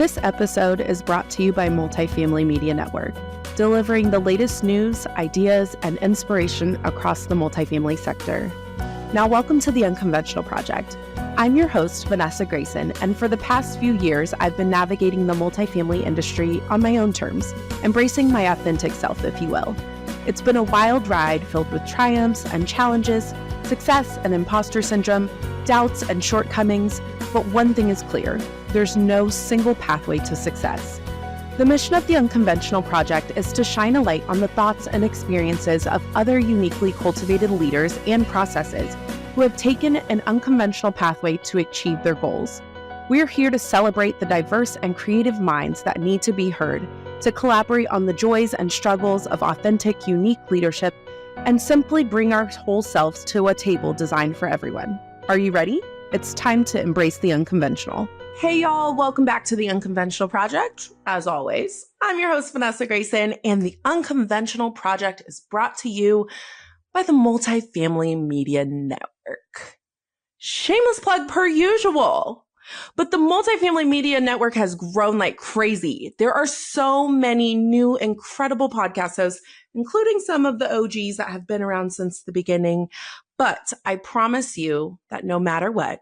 This episode is brought to you by Multifamily Media Network, delivering the latest news, ideas, and inspiration across the multifamily sector. Now, welcome to the Unconventional Project. I'm your host, Vanessa Grayson, and for the past few years, I've been navigating the multifamily industry on my own terms, embracing my authentic self, if you will. It's been a wild ride filled with triumphs and challenges, success and imposter syndrome, doubts and shortcomings, but one thing is clear: there's no single pathway to success. The mission of the Unconventional Project is to shine a light on the thoughts and experiences of other uniquely cultivated leaders and processes who have taken an unconventional pathway to achieve their goals. We're here to celebrate the diverse and creative minds that need to be heard, to collaborate on the joys and struggles of authentic, unique leadership, and simply bring our whole selves to a table designed for everyone. Are you ready? It's time to embrace the unconventional. Hey y'all, welcome back to the Unconventional Project. As always, I'm your host, Vanessa Grayson, and the Unconventional Project is brought to you by the Multifamily Media Network. Shameless plug per usual. But the Multifamily Media Network has grown like crazy. There are so many new, incredible podcast hosts, including some of the OGs that have been around since the beginning. But I promise you that no matter what,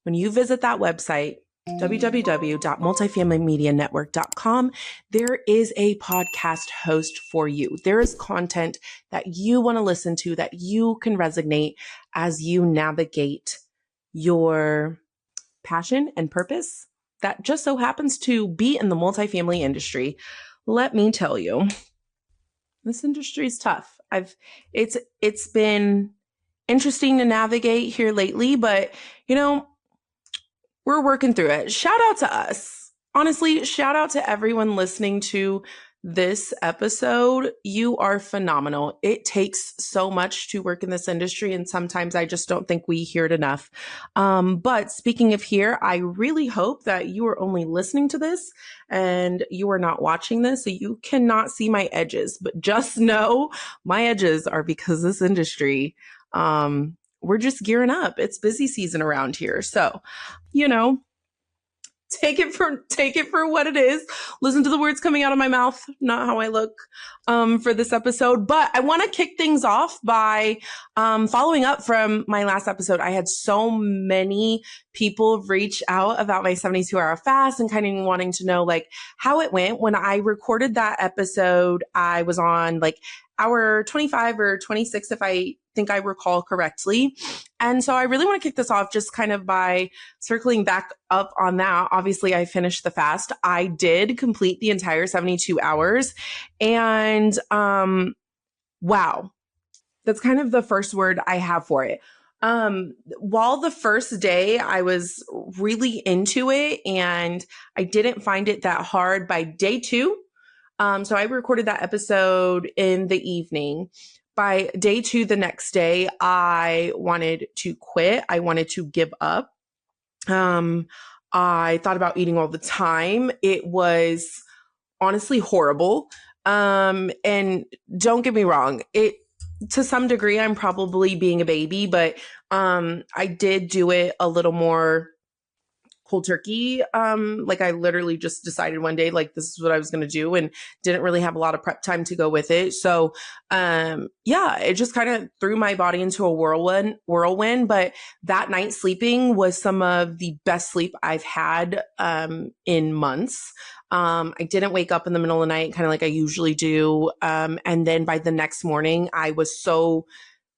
when you visit that website, www.multifamilymedianetwork.com, there is a podcast host for you. There is content that you want to listen to, that you can resonate as you navigate your passion and purpose that just so happens to be in the multifamily industry. Let me tell you, this industry is tough. It's been interesting to navigate here lately, but we're working through it. Shout out to us. Honestly, shout out to everyone listening to this episode. You are phenomenal. It takes so much to work in this industry, and sometimes I just don't think we hear it enough. But speaking of here, I really hope that you are only listening to this and you are not watching this, so you cannot see my edges. But just know my edges are because this industry, we're just gearing up. It's busy season around here. So, take it for what it is. Listen to the words coming out of my mouth, not how I look for this episode. But I want to kick things off by following up from my last episode. I had so many people reach out about my 72-hour fast and kind of wanting to know how it went. When I recorded that episode, I was on hour 25 or 26, if I think I recall correctly. And so I really want to kick this off just kind of by circling back up on that. Obviously, I finished the fast. I did complete the entire 72 hours. And wow, that's kind of the first word I have for it. While the first day I was really into it and I didn't find it that hard, by day two, so I recorded that episode in the evening. By day two, the next day, I wanted to quit. I wanted to give up. I thought about eating all the time. It was honestly horrible. And don't get me wrong, to some degree, I'm probably being a baby, but I did do it a little more cold turkey. I literally just decided one day, this is what I was going to do, and didn't really have a lot of prep time to go with it. So, it just kind of threw my body into a whirlwind. But that night sleeping was some of the best sleep I've had, in months. I didn't wake up in the middle of the night, kind of like I usually do. And then by the next morning, I was so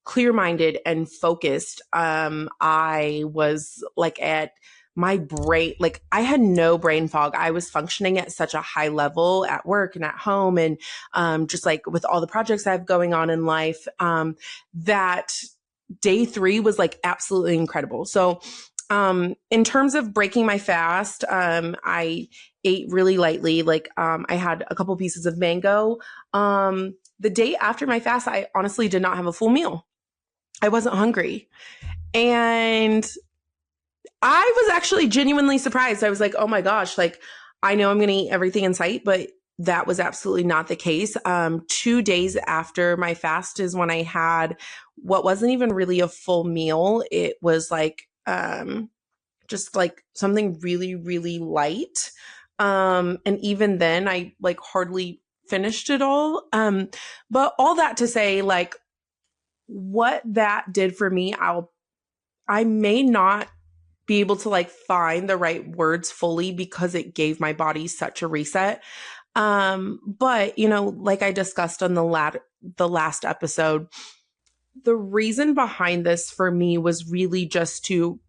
clear-minded and focused. I was at my brain, I had no brain fog. I was functioning at such a high level at work and at home, and just with all the projects I have going on in life, that day three was absolutely incredible. So in terms of breaking my fast, I ate really lightly. I had a couple pieces of mango. The day after my fast, I honestly did not have a full meal. I wasn't hungry. And I was actually genuinely surprised. I was like, oh my gosh, I know I'm going to eat everything in sight, but that was absolutely not the case. 2 days after my fast is when I had what wasn't even really a full meal. It was just something really, really light. And even then I like hardly finished it all. But all that to say, like, what that did for me, I may not be able to like find the right words fully because it gave my body such a reset. But you know, like I discussed on the last episode, the reason behind this for me was really just to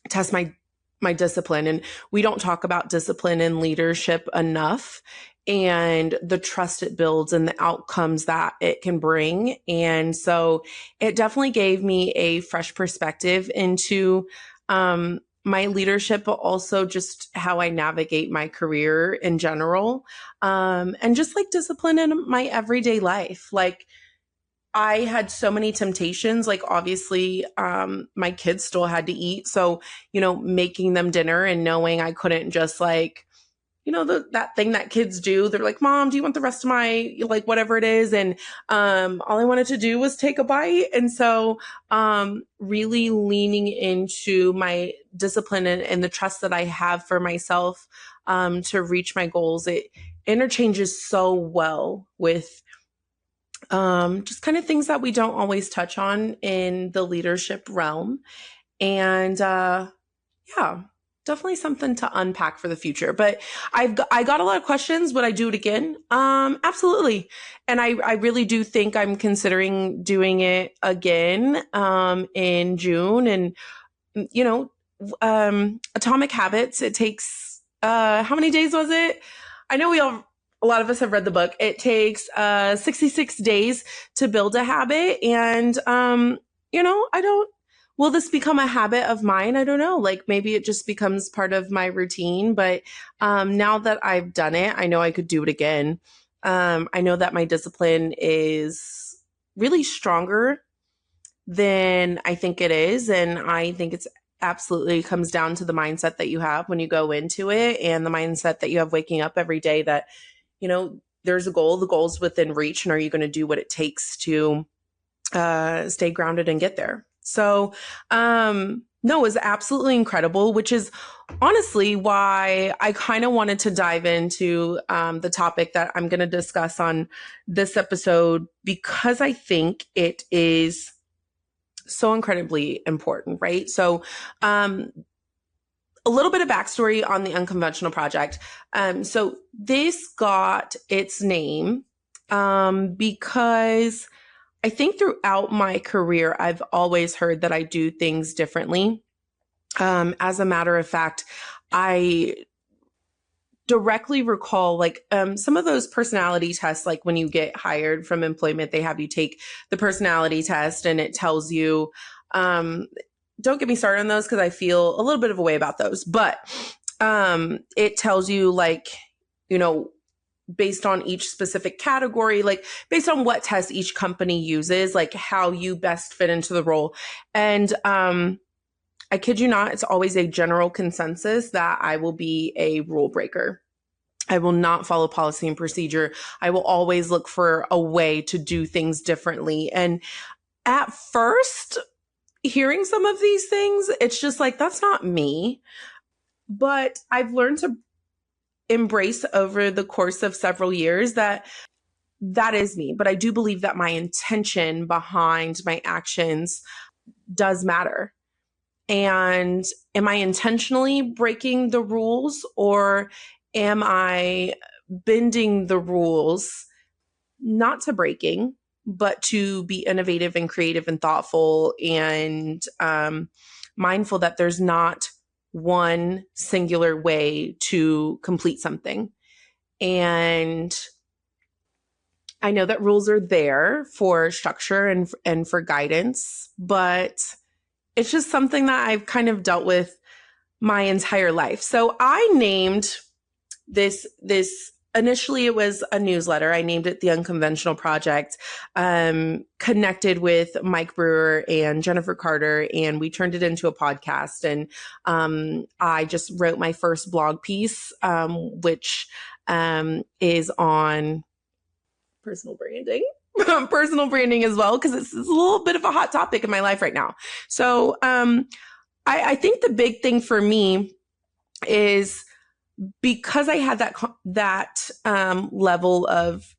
test my discipline. And we don't talk about discipline and leadership enough, and the trust it builds and the outcomes that it can bring. And so it definitely gave me a fresh perspective into my leadership, but also just how I navigate my career in general, and just like discipline in my everyday life. Like, I had so many temptations. Like, obviously, my kids still had to eat. So, you know, making them dinner and knowing I couldn't just like, you know, that thing that kids do. They're like, Mom, do you want the rest of my, like, whatever it is? And all I wanted to do was take a bite. And so really leaning into my discipline and the trust that I have for myself to reach my goals, it interchanges so well with just kind of things that we don't always touch on in the leadership realm. And yeah, definitely something to unpack for the future. But I got a lot of questions. Would I do it again? Absolutely. And I really do think I'm considering doing it again in June. And you know, Atomic Habits, it takes how many days was it? I know a lot of us have read the book. It takes 66 days to build a habit. And, you know, will this become a habit of mine? I don't know. Like, maybe it just becomes part of my routine. But now that I've done it, I know I could do it again. I know that my discipline is really stronger than I think it is. And I think it's absolutely comes down to the mindset that you have when you go into it, and the mindset that you have waking up every day that, you know, there's a goal, the goal's within reach, and are you going to do what it takes to stay grounded and get there? So, no, it was absolutely incredible, which is honestly why I kind of wanted to dive into the topic that I'm going to discuss on this episode, because I think it is so incredibly important, right? So, a little bit of backstory on the Unconventional Project. So this got its name because I think throughout my career, I've always heard that I do things differently. As a matter of fact, I directly recall like some of those personality tests, like when you get hired from employment, they have you take the personality test and it tells you, don't get me started on those because I feel a little bit of a way about those, but it tells you like, you know, based on each specific category, like based on what test each company uses, like how you best fit into the role. And I kid you not, it's always a general consensus that I will be a rule breaker. I will not follow policy and procedure. I will always look for a way to do things differently. And at first, hearing some of these things, it's just like, that's not me. But I've learned to embrace over the course of several years that that is me. But I do believe that my intention behind my actions does matter. And am I intentionally breaking the rules, or am I bending the rules not to breaking, but to be innovative and creative and thoughtful and mindful that there's not one singular way to complete something? And I know that rules are there for structure and for guidance, but it's just something that I've kind of dealt with my entire life. So I named this initially it was a newsletter. I named it the Unconventional Project, connected with Mike Brewer and Jennifer Carter, and we turned it into a podcast. And I just wrote my first blog piece, which is on personal branding. Personal branding as well, because it's a little bit of a hot topic in my life right now. So I think the big thing for me is because I had that level of,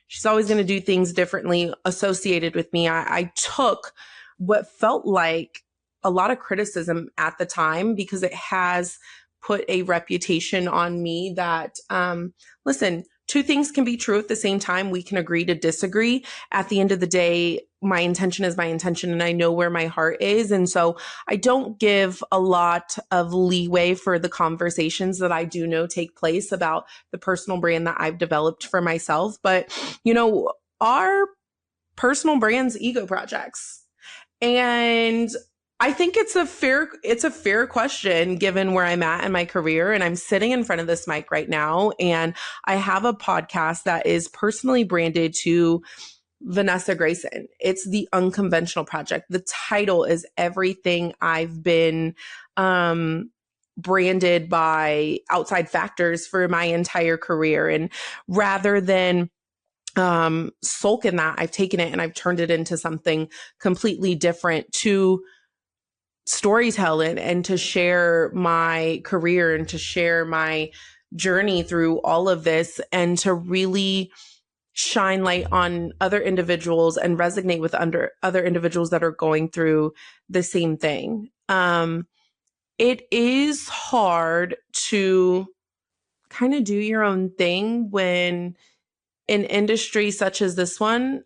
she's always going to do things differently associated with me, I took what felt like a lot of criticism at the time, because it has put a reputation on me that, listen, two things can be true at the same time. We can agree to disagree. At the end of the day, my intention is my intention, and I know where my heart is. And so I don't give a lot of leeway for the conversations that I do know take place about the personal brand that I've developed for myself. But, our personal brands, ego projects. And I think it's a fair question given where I'm at in my career. And I'm sitting in front of this mic right now, and I have a podcast that is personally branded to Vanessa Grayson. It's the Unconventional Project. The title is everything I've been branded by outside factors for my entire career. And rather than sulk in that, I've taken it and I've turned it into something completely different to storytelling and to share my career and to share my journey through all of this, and to really shine light on other individuals and resonate with other individuals that are going through the same thing. It is hard to kind of do your own thing when an industry such as this one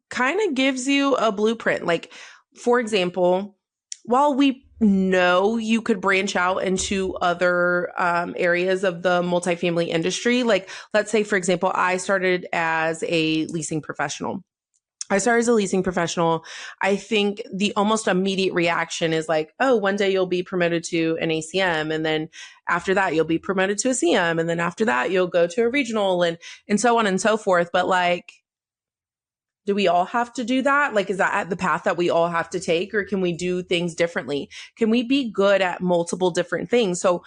kind of gives you a blueprint. Like, for example, while we know you could branch out into other areas of the multifamily industry, like let's say, for example, I started as a leasing professional. I think the almost immediate reaction is like, oh, one day you'll be promoted to an ACM. And then after that, you'll be promoted to a CM. And then after that, you'll go to a regional and so on and so forth. But like, do we all have to do that? Like, is that the path that we all have to take? Or can we do things differently? Can we be good at multiple different things? So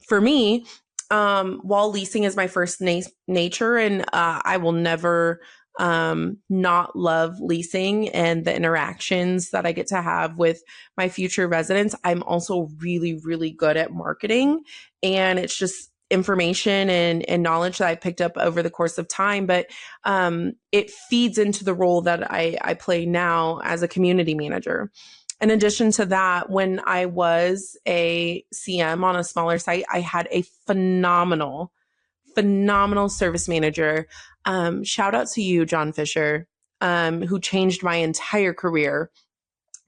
for me, while leasing is my first nature, and I will never not love leasing and the interactions that I get to have with my future residents, I'm also really, really good at marketing. And it's just information and knowledge that I picked up over the course of time. But it feeds into the role that I play now as a community manager. In addition to that, when I was a CM on a smaller site, I had a phenomenal service manager. Shout out to you, John Fisher, who changed my entire career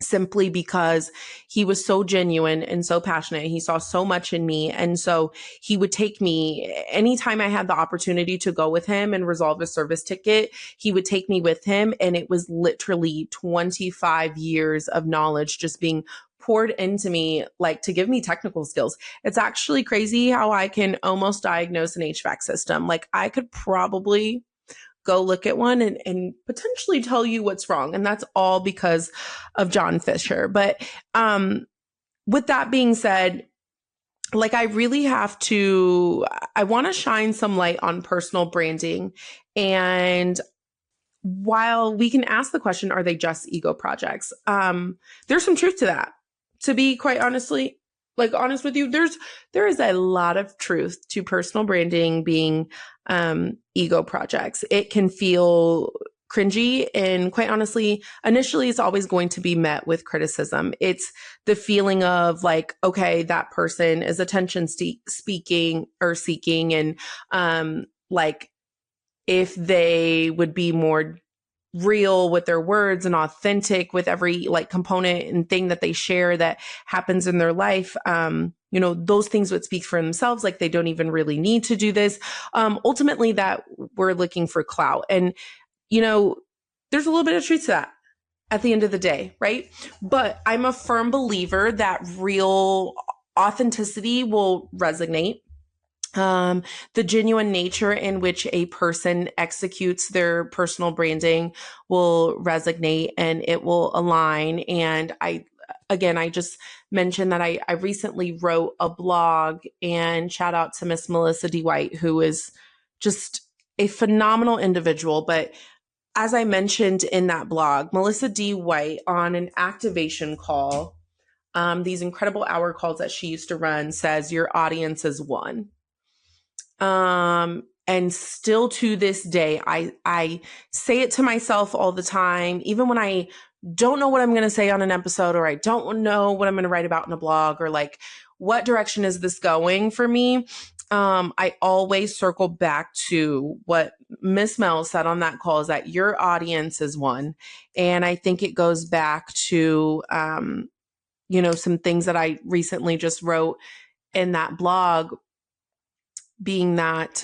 simply because he was so genuine and so passionate. He saw so much in me. And so he would take me anytime I had the opportunity to go with him and resolve a service ticket, he would take me with him. And it was literally 25 years of knowledge just being poured into me, like to give me technical skills. It's actually crazy how I can almost diagnose an HVAC system. Like I could probably go look at one and potentially tell you what's wrong. And that's all because of John Fisher. But with that being said, like I want to shine some light on personal branding. And while we can ask the question, are they just ego projects? There's some truth to that. To be quite honest with you, there is a lot of truth to personal branding being ego projects. It can feel cringy, and quite honestly, initially it's always going to be met with criticism. It's the feeling of like, okay, that person is attention seeking, and like if they would be more real with their words and authentic with every like component and thing that they share that happens in their life, those things would speak for themselves. Like they don't even really need to do this. Ultimately that we're looking for clout. And, there's a little bit of truth to that at the end of the day, right? But I'm a firm believer that real authenticity will resonate. The genuine nature in which a person executes their personal branding will resonate and it will align. And I just mentioned that I recently wrote a blog, and shout out to Miss Melissa D. White, who is just a phenomenal individual. But as I mentioned in that blog, Melissa D. White on an activation call, these incredible hour calls that she used to run, says your audience is one. And still to this day, I say it to myself all the time, even when I don't know what I'm going to say on an episode, or I don't know what I'm going to write about in a blog, or like, what direction is this going for me? I always circle back to what Miss Mel said on that call, is that your audience is one. And I think it goes back to, some things that I recently just wrote in that blog, being that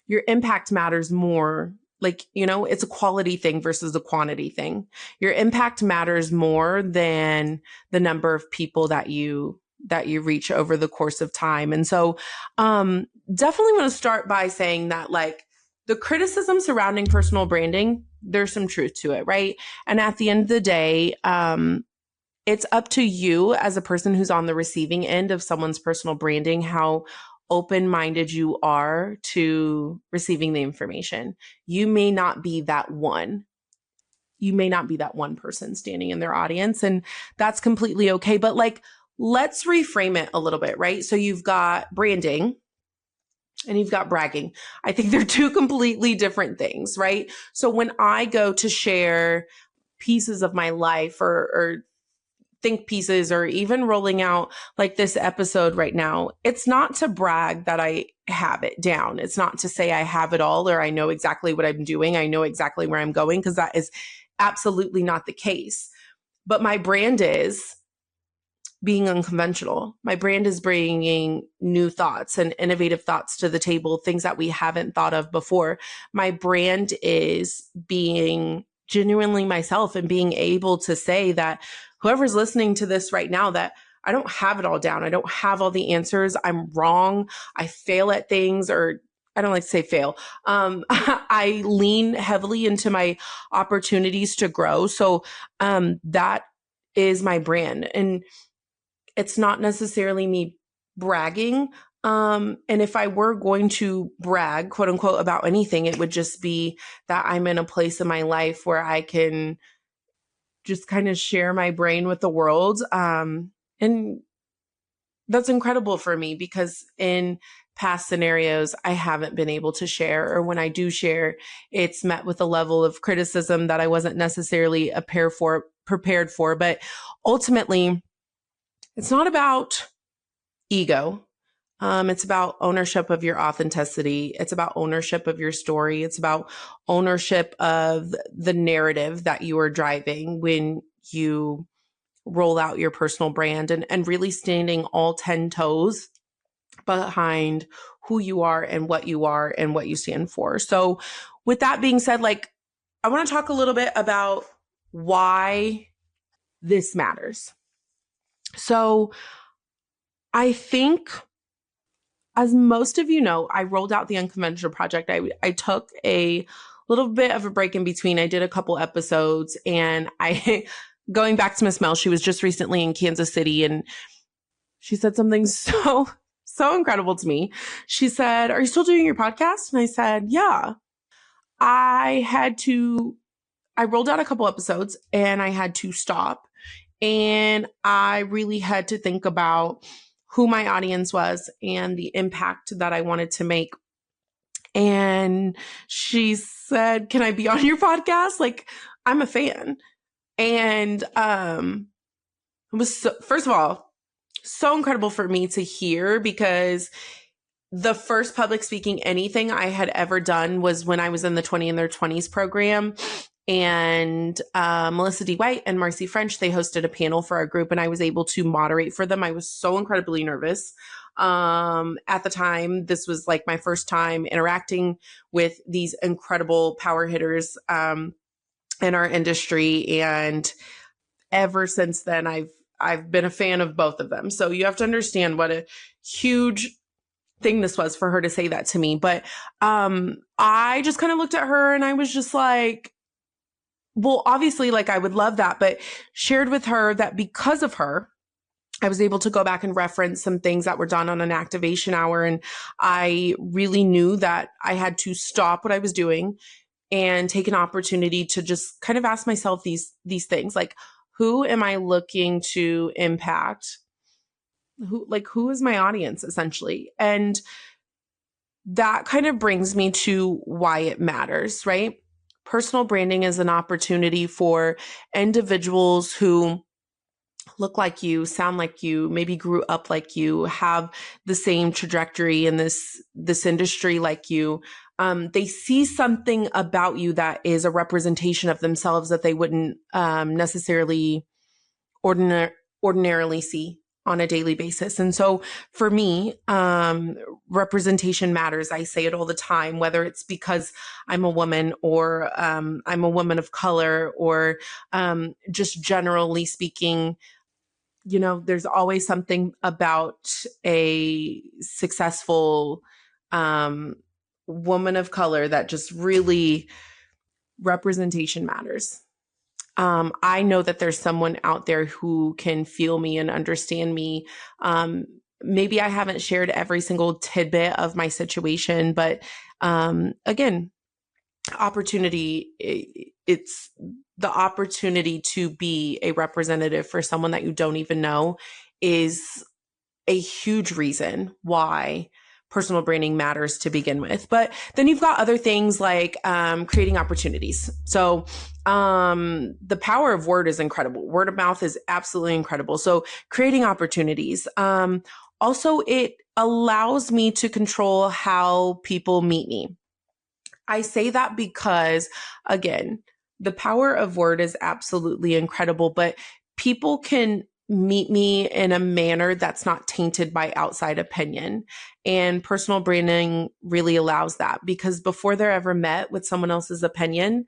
your impact matters more. Like, it's a quality thing versus a quantity thing. Your impact matters more than the number of people that you reach over the course of time. And so definitely want to start by saying that, like, the criticism surrounding personal branding, there's some truth to it, right? And at the end of the day, it's up to you as a person who's on the receiving end of someone's personal branding, how open-minded you are to receiving the information. You may not be that one. You may not be that one person standing in their audience, and that's completely okay. But like, let's reframe it a little bit, right? So you've got branding and you've got bragging. I think they're two completely different things, right? So when I go to share pieces of my life, or think pieces, or even rolling out like this episode right now, it's not to brag that I have it down. It's not to say I have it all, or I know exactly what I'm doing. I know exactly where I'm going, because that is absolutely not the case. But my brand is being unconventional. My brand is bringing new thoughts and innovative thoughts to the table, things that we haven't thought of before. My brand is being genuinely myself, and being able to say that whoever's listening to this right now, that I don't have it all down. I don't have all the answers. I'm wrong. I fail at things, or I don't like to say fail. I lean heavily into my opportunities to grow. So that is my brand. And it's not necessarily me bragging. And if I were going to brag, quote unquote, about anything, it would just be that I'm in a place in my life where I can just kind of share my brain with the world. And that's incredible for me, because in past scenarios, I haven't been able to share, or when I do share, it's met with a level of criticism that I wasn't necessarily prepared for. But ultimately, it's not about ego. It's about ownership of your authenticity. It's about ownership of your story. It's about ownership of the narrative that you are driving when you roll out your personal brand, and really standing all 10 toes behind who you are and what you stand for. So with that being said, like, I want to talk a little bit about why this matters. So I think, as most of you know, I rolled out the Unconventional Project. I took a little bit of a break in between. I did a couple episodes, and going back to Miss Mel, she was just recently in Kansas City, and she said something so incredible to me. She said, "Are you still doing your podcast?" And I said, "Yeah." I rolled out a couple episodes, and I had to stop, and I really had to think about who my audience was and the impact that I wanted to make. And she said, "Can I be on your podcast? Like, I'm a fan." And it was first of all, so incredible for me to hear, because the first public speaking anything I had ever done was when I was in the 20 in their 20s program. And Melissa D. White and Marcy French, they hosted a panel for our group, and I was able to moderate for them. I was so incredibly nervous. At the time, this was like my first time interacting with these incredible power hitters in our industry. And ever since then, I've been a fan of both of them. So you have to understand what a huge thing this was for her to say that to me. But I just kind of looked at her, and I was just like, well, obviously, like, I would love that, but shared with her that because of her, I was able to go back and reference some things that were done on an activation hour. And I really knew that I had to stop what I was doing and take an opportunity to just kind of ask myself these things, like, who am I looking to impact? Who is my audience, essentially? And that kind of brings me to why it matters, right? Personal branding is an opportunity for individuals who look like you, sound like you, maybe grew up like you, have the same trajectory in this industry like you. They see something about you that is a representation of themselves that they wouldn't necessarily ordinar- ordinarily see on a daily basis. And so for me, representation matters. I say it all the time, whether it's because I'm a woman or I'm a woman of color or just generally speaking, there's always something about a successful um, woman of color that just really representation matters. I know that there's someone out there who can feel me and understand me. Maybe I haven't shared every single tidbit of my situation, but again, opportunity, it's the opportunity to be a representative for someone that you don't even know is a huge reason why personal branding matters to begin with. But then you've got other things like creating opportunities. So the power of word is incredible. Word of mouth is absolutely incredible. So creating opportunities. Also, it allows me to control how people meet me. I say that because, again, the power of word is absolutely incredible, but people can meet me in a manner that's not tainted by outside opinion. And personal branding really allows that because before they're ever met with someone else's opinion,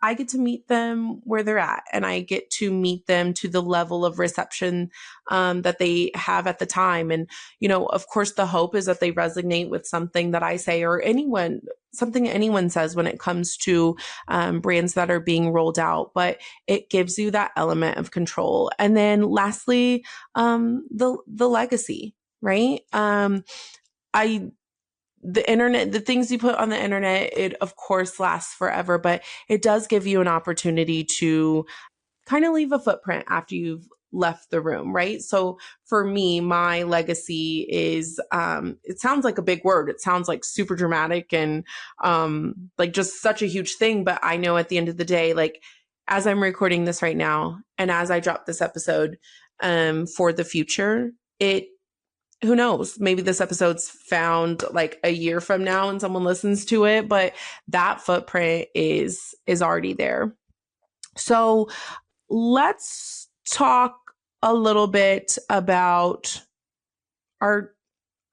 I get to meet them where they're at and I get to meet them to the level of reception that they have at the time. And, of course, the hope is that they resonate with something that I say or something anyone says when it comes to brands that are being rolled out. But it gives you that element of control. And then lastly, the legacy, right? I the internet, the things you put on the internet, it of course lasts forever, but it does give you an opportunity to kind of leave a footprint after you've left the room, right? So for me, my legacy is, it sounds like a big word. It sounds like super dramatic and like just such a huge thing. But I know at the end of the day, like as I'm recording this right now and as I drop this episode for the future, who knows? Maybe this episode's found like a year from now and someone listens to it, but that footprint is already there. So let's talk a little bit about our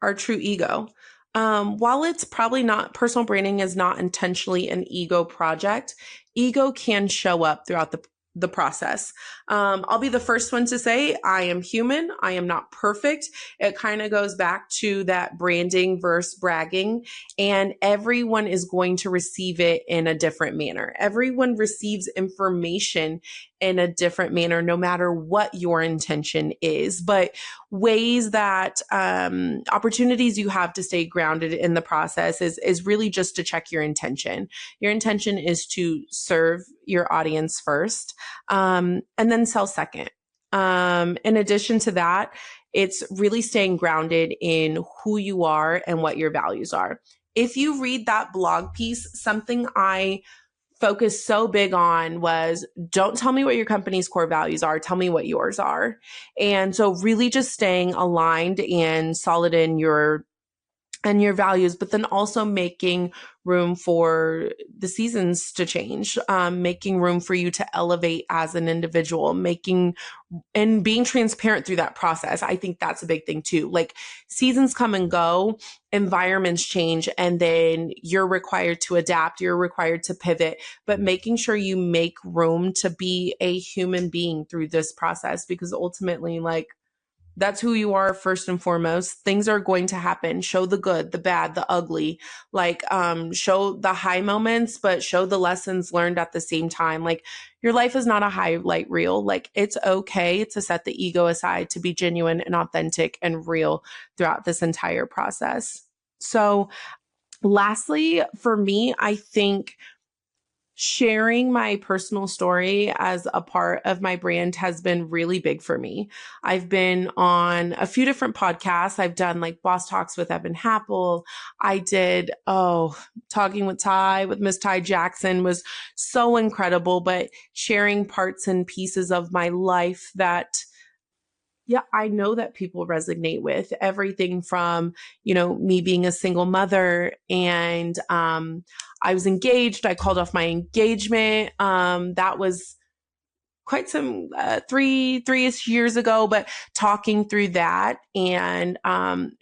our true ego. While it's probably not, personal branding is not intentionally an ego project, ego can show up throughout the process. I'll be the first one to say I am human. I am not perfect. It kind of goes back to that branding versus bragging, and everyone is going to receive it in a different manner. Everyone receives information in a different manner, no matter what your intention is. But ways that opportunities you have to stay grounded in the process is really just to check your intention. Your intention is to serve your audience first, and then sell second. In addition to that, it's really staying grounded in who you are and what your values are. If you read that blog piece, something I focused so big on was don't tell me what your company's core values are, tell me what yours are. And so really just staying aligned and solid in your values, but then also making room for the seasons to change, making room for you to elevate as an individual, and being transparent through that process. I think that's a big thing too. Like seasons come and go, environments change, and then you're required to adapt, you're required to pivot, but making sure you make room to be a human being through this process, because ultimately, like, that's who you are first and foremost. Things are going to happen. Show the good, the bad, the ugly. Like, show the high moments, but show the lessons learned at the same time. Like, your life is not a highlight reel. Like, it's okay to set the ego aside, to be genuine and authentic and real throughout this entire process. So, lastly, for me, I think Sharing my personal story as a part of my brand has been really big for me. I've been on a few different podcasts. I've done like Boss Talks with Evan Happel. I did, Talking with Ty with Miss Ty Jackson was so incredible, but sharing parts and pieces of my life that yeah, I know that people resonate with everything from, me being a single mother and I was engaged. I called off my engagement. That was quite some three-ish years ago, but talking through that and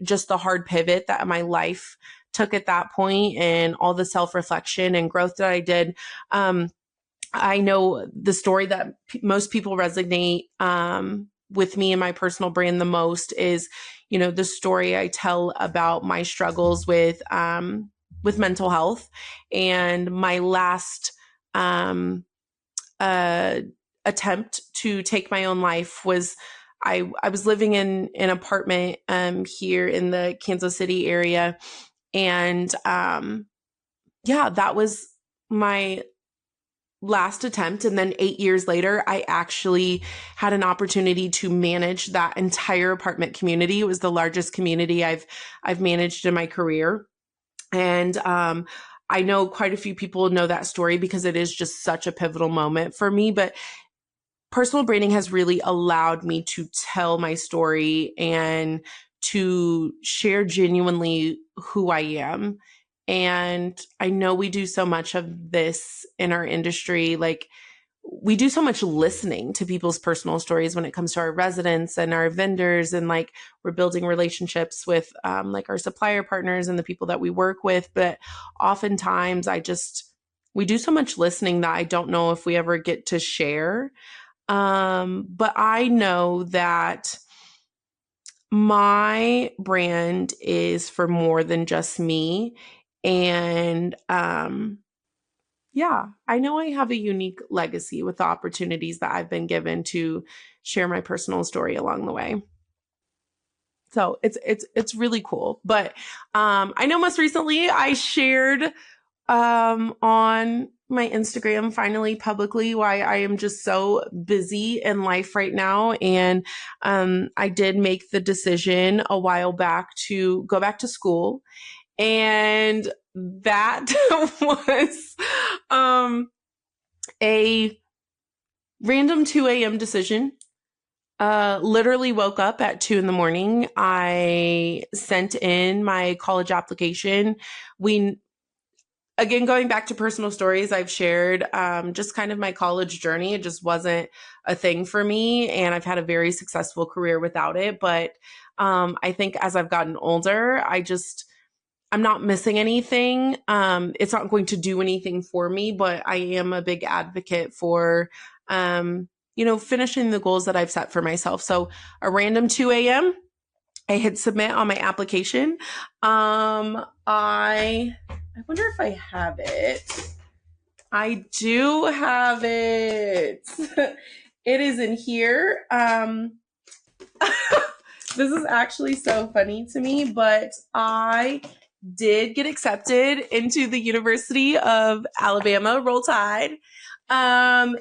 just the hard pivot that my life took at that point and all the self-reflection and growth that I did. I know the story that most people resonate with me and my personal brand the most is, the story I tell about my struggles with mental health. And my last uh, attempt to take my own life was I was living in an apartment here in the Kansas City area. And that was my last attempt. And then 8 years later, I actually had an opportunity to manage that entire apartment community. It was the largest community I've managed in my career. And I know quite a few people know that story because it is just such a pivotal moment for me. But personal branding has really allowed me to tell my story and to share genuinely who I am. And I know we do so much of this in our industry. Like, we do so much listening to people's personal stories when it comes to our residents and our vendors. And like, we're building relationships with like our supplier partners and the people that we work with. But oftentimes we do so much listening that I don't know if we ever get to share. But I know that my brand is for more than just me. And I know I have a unique legacy with the opportunities that I've been given to share my personal story along the way. So it's really cool. But I know most recently I shared on my Instagram finally publicly why I am just so busy in life right now. And I did make the decision a while back to go back to school. And that was a random 2 a.m. decision. Literally woke up at 2 in the morning. I sent in my college application. Again, going back to personal stories I've shared, just kind of my college journey. It just wasn't a thing for me. And I've had a very successful career without it. But I think as I've gotten older, I'm not missing anything. It's not going to do anything for me, but I am a big advocate for, finishing the goals that I've set for myself. So a random 2 a.m., I hit submit on my application. I wonder if I have it. I do have it. It is in here. This is actually so funny to me, but I did get accepted into the University of Alabama, Roll Tide. And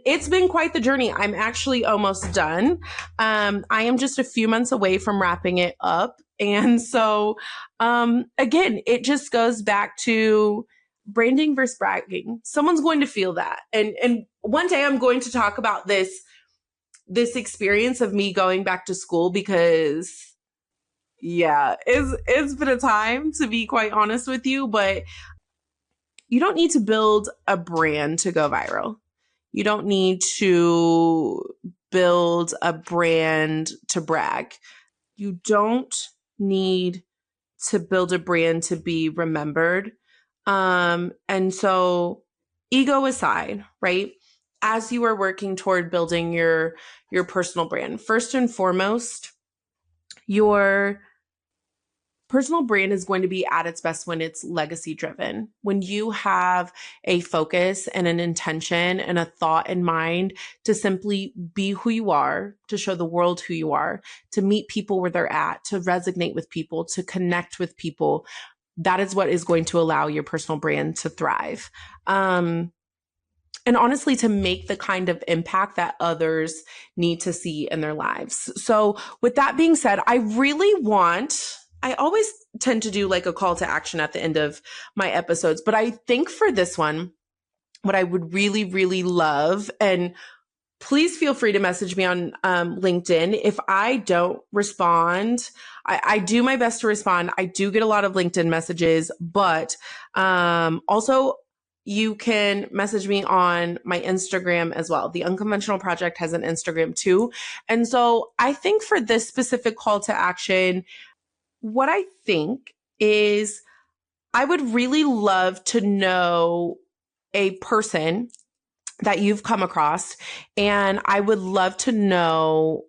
it's been quite the journey. I'm actually almost done. I am just a few months away from wrapping it up. And so, again, it just goes back to branding versus bragging. Someone's going to feel that. And one day I'm going to talk about this experience of me going back to school because it's been a time, to be quite honest with you, but you don't need to build a brand to go viral. You don't need to build a brand to brag. You don't need to build a brand to be remembered. And so ego aside, right? As you are working toward building your personal brand, first and foremost, your personal brand is going to be at its best when it's legacy driven. When you have a focus and an intention and a thought in mind to simply be who you are, to show the world who you are, to meet people where they're at, to resonate with people, to connect with people. that is what is going to allow your personal brand to thrive. And honestly, to make the kind of impact that others need to see in their lives. So with that being said, I always tend to do like a call to action at the end of my episodes, but I think for this one, what I would really, really love, and please feel free to message me on LinkedIn. If I don't respond, I do my best to respond. I do get a lot of LinkedIn messages, but also you can message me on my Instagram as well. The Unconventional Project has an Instagram too. And so I think for this specific call to action, what I think is I would really love to know a person that you've come across, and I would love to know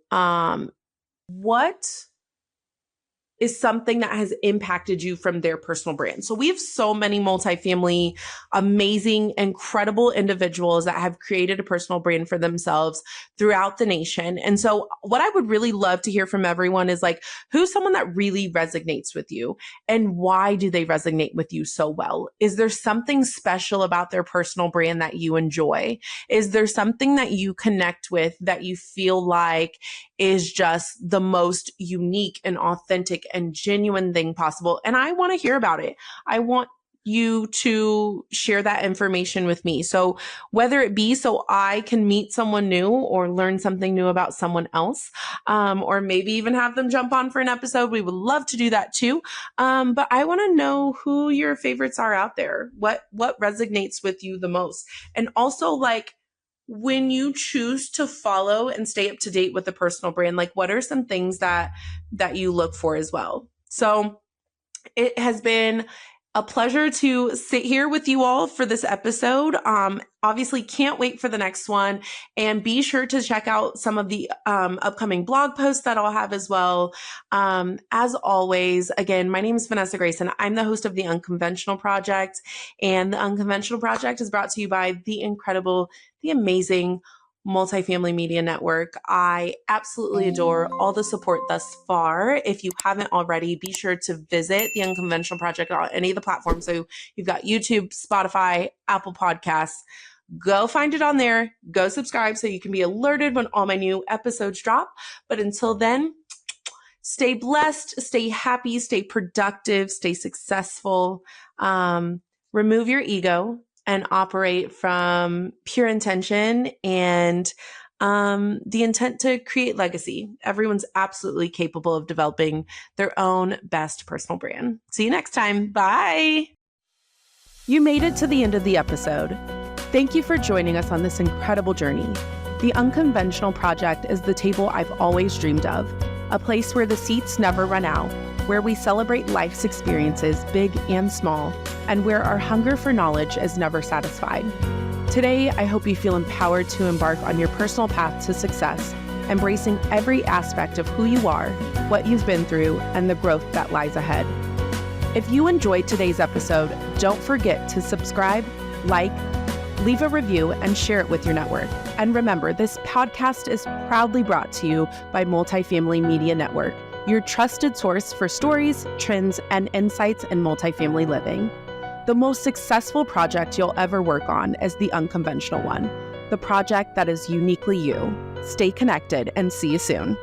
what is something that has impacted you from their personal brand. So we have so many multifamily, amazing, incredible individuals that have created a personal brand for themselves throughout the nation. And so what I would really love to hear from everyone is like, who's someone that really resonates with you, and why do they resonate with you so well? Is there something special about their personal brand that you enjoy? Is there something that you connect with that you feel like is just the most unique and authentic and genuine thing possible? And I want to hear about it. I want you to share that information with me. So whether it be so I can meet someone new or learn something new about someone else, or maybe even have them jump on for an episode, we would love to do that too. But I want to know who your favorites are out there. What resonates with you the most? And also, like, when you choose to follow and stay up to date with the personal brand, like, what are some things that you look for as well? So it has been a pleasure to sit here with you all for this episode. Obviously can't wait for the next one, and be sure to check out some of the upcoming blog posts that I'll have as well. As always, again, my name is Vanessa Grayson. I'm the host of the Unconventional Project, and the Unconventional Project is brought to you by the incredible, the amazing Multifamily Media Network. I absolutely adore all the support thus far. If you haven't already, be sure to visit the Unconventional Project on any of the platforms. So you've got YouTube, Spotify, Apple Podcasts. Go find it on there. Go subscribe so you can be alerted when all my new episodes drop. But until then, stay blessed, stay happy, stay productive, stay successful. Remove your ego and operate from pure intention and the intent to create legacy. Everyone's absolutely capable of developing their own best personal brand. See you next time. Bye. You made it to the end of the episode. Thank you for joining us on this incredible journey. The Unconventional Project is the table I've always dreamed of, a place where the seats never run out, where we celebrate life's experiences, big and small, and where our hunger for knowledge is never satisfied. Today, I hope you feel empowered to embark on your personal path to success, embracing every aspect of who you are, what you've been through, and the growth that lies ahead. If you enjoyed today's episode, don't forget to subscribe, like, leave a review, and share it with your network. And remember, this podcast is proudly brought to you by Multifamily Media Network, your trusted source for stories, trends, and insights in multifamily living. The most successful project you'll ever work on is the unconventional one, the project that is uniquely you. Stay connected and see you soon.